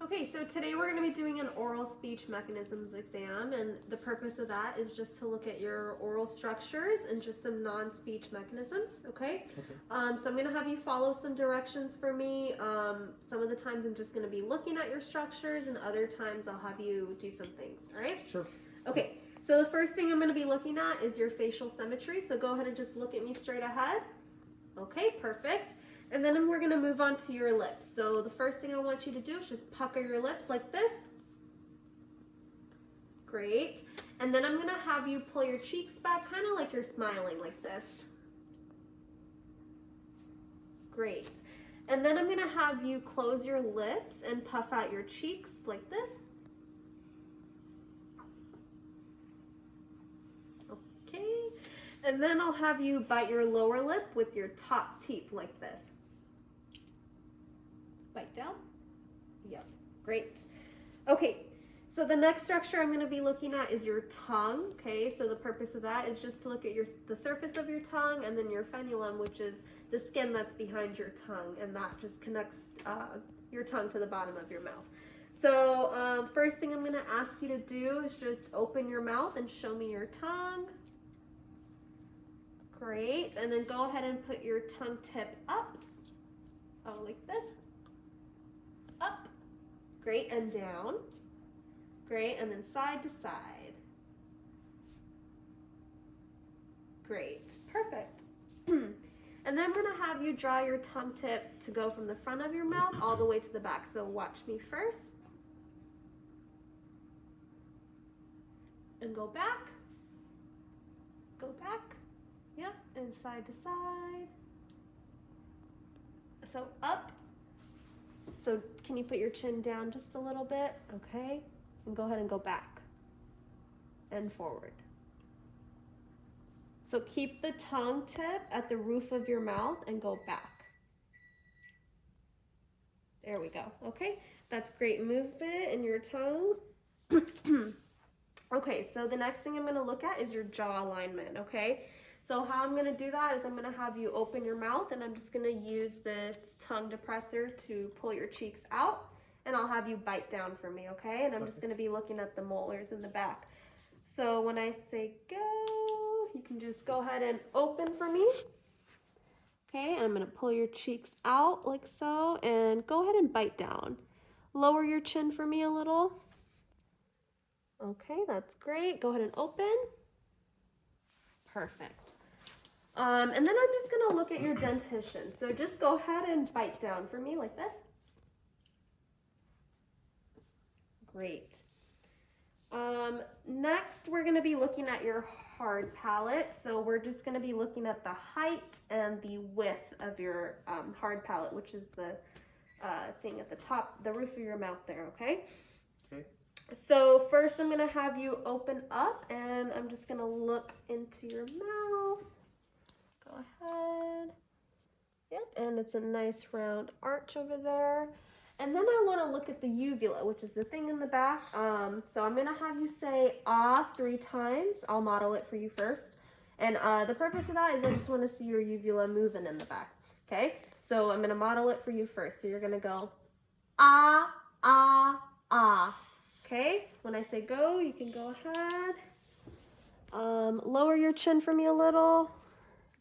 Okay, so today we're going to be doing an oral speech mechanisms exam, and the purpose of that is just to look at your oral structures and just some non-speech mechanisms, okay? So I'm going to have you follow some directions for me. Some of the times I'm just going to be looking at your structures, and other times I'll have you do some things, all right? Sure. Okay, so the first thing I'm going to be looking at is your facial symmetry, so go ahead and just look at me straight ahead. Okay, perfect. And then we're going to move on to your lips. So the first thing I want you to do is just pucker your lips like this. Great. And then I'm going to have you pull your cheeks back, kind of like you're smiling like this. Great. And then I'm going to have you close your lips and puff out your cheeks like this. Okay. And then I'll have you bite your lower lip with your top teeth like this. Bite down. Yep, great. Okay, so the next structure I'm going to be looking at is your tongue. Okay, so the purpose of that is just to look at the surface of your tongue, and then your frenulum, which is the skin that's behind your tongue, and that just connects your tongue to the bottom of your mouth. So first thing I'm going to ask you to do is just open your mouth and show me your tongue. Great, and then go ahead and put your tongue tip up, like this. Up, great, and down, great, and then side to side. Great, perfect. And then I'm going to have you draw your tongue tip to go from the front of your mouth all the way to the back. So watch me first. And go back. Go back. Yep, and side to side. So up. So can you put your chin down just a little bit? Okay. And go ahead and go back and forward. So keep the tongue tip at the roof of your mouth and go back. There we go. Okay. That's great movement in your tongue. Okay. So the next thing I'm going to look at is your jaw alignment. Okay. So how I'm going to do that is I'm going to have you open your mouth, and I'm just going to use this tongue depressor to pull your cheeks out, and I'll have you bite down for me, okay? And I'm just going to be looking at the molars in the back. So when I say go, you can just go ahead and open for me. Okay, I'm going to pull your cheeks out like so, and go ahead and bite down. Lower your chin for me a little. Okay, that's great. Go ahead and open. Perfect. And then I'm just going to look at your dentition. So just go ahead and bite down for me like this. Great. Next, we're going to be looking at your hard palate. So we're just going to be looking at the height and the width of your hard palate, which is the thing at the top, the roof of your mouth there, okay? Okay. So first I'm going to have you open up, and I'm just going to look into your mouth. Go ahead. Yep, and it's a nice round arch over there. And then I want to look at the uvula, which is the thing in the back. So I'm going to have you say ah 3 times. I'll model it for you first. And the purpose of that is I just want to see your uvula moving in the back. Okay, so I'm going to model it for you first. So you're going to go ah, ah, ah. Okay, when I say go, you can go ahead. Lower your chin for me a little,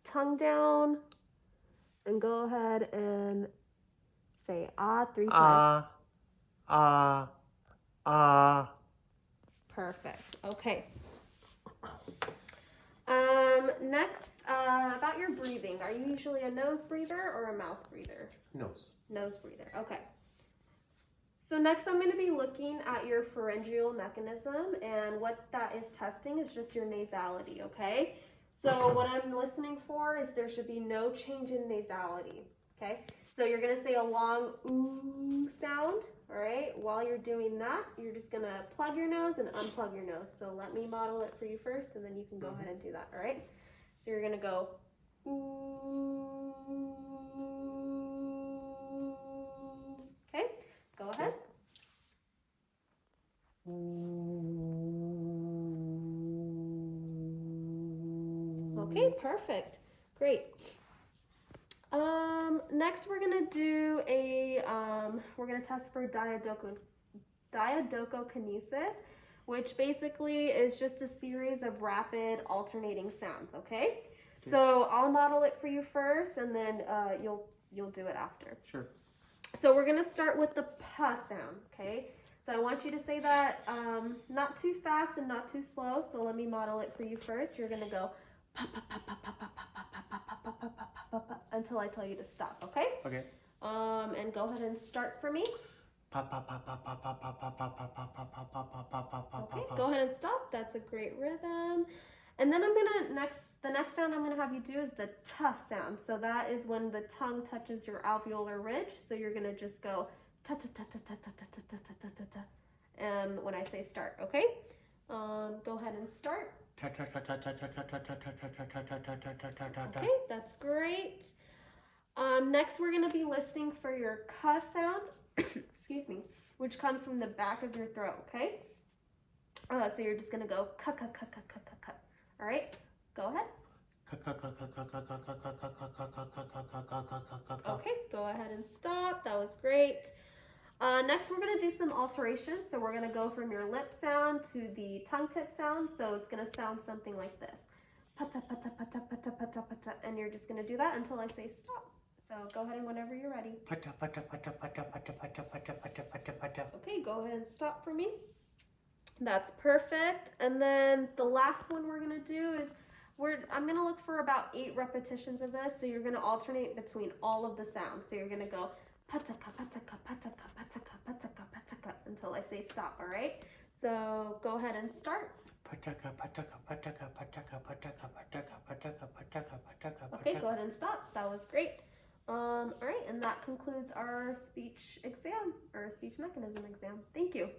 tongue down, and go ahead and say ah 3 times. Ah, ah, ah. Perfect. Okay. Next, about your breathing. Are you usually a nose breather or a mouth breather? Nose. Nose breather. Okay. So next I'm going to be looking at your pharyngeal mechanism, and what that is testing is just your nasality, okay? So what I'm listening for is there should be no change in nasality, okay? So you're going to say a long ooh sound, all right? While you're doing that, you're just going to plug your nose and unplug your nose. So let me model it for you first, and then you can go ahead and do that, all right? So you're going to go ooh. Okay, go ahead. Okay, perfect. Great. next we're gonna do we're gonna test for diadochokinesis, which basically is just a series of rapid alternating sounds. Okay. So I'll model it for you first, and then you'll do it after. Sure. So we're gonna start with the P sound. Okay. So I want you to say that not too fast and not too slow. So let me model it for you first. You're gonna go pa pa pa pa pa pa pa pa pa pa pa pa pa pa until I tell you to stop. Okay. Okay. And go ahead and start for me. Okay. Go ahead and stop. That's a great rhythm. And then the next sound I'm gonna have you do is the T sound. So that is when the tongue touches your alveolar ridge. So you're gonna just go ta ta ta ta ta ta ta ta ta ta ta ta. And when I say start, okay? Go ahead and start. Okay, that's great. Next, we're gonna be listening for your K sound, excuse me, which comes from the back of your throat. Okay. So you're just gonna go ka ka ka ka ka ka ka. All right. Go ahead. Okay, go ahead and stop. That was great. Next, we're going to do some alterations. So we're going to go from your lip sound to the tongue tip sound. So it's going to sound something like this. Pata, pata, pata, pata, pata, pata. And you're just going to do that until I say stop. So go ahead and whenever you're ready. Okay, go ahead and stop for me. That's perfect. And then the last one we're going to do is I'm going to look for about 8 repetitions of this. So you're going to alternate between all of the sounds. So you're going to go pataka, pataka, pataka, pataka, pataka, pataka until I say stop, all right? So go ahead and start. Okay, go ahead and stop. That was great. All right, and that concludes our speech exam, or speech mechanism exam. Thank you.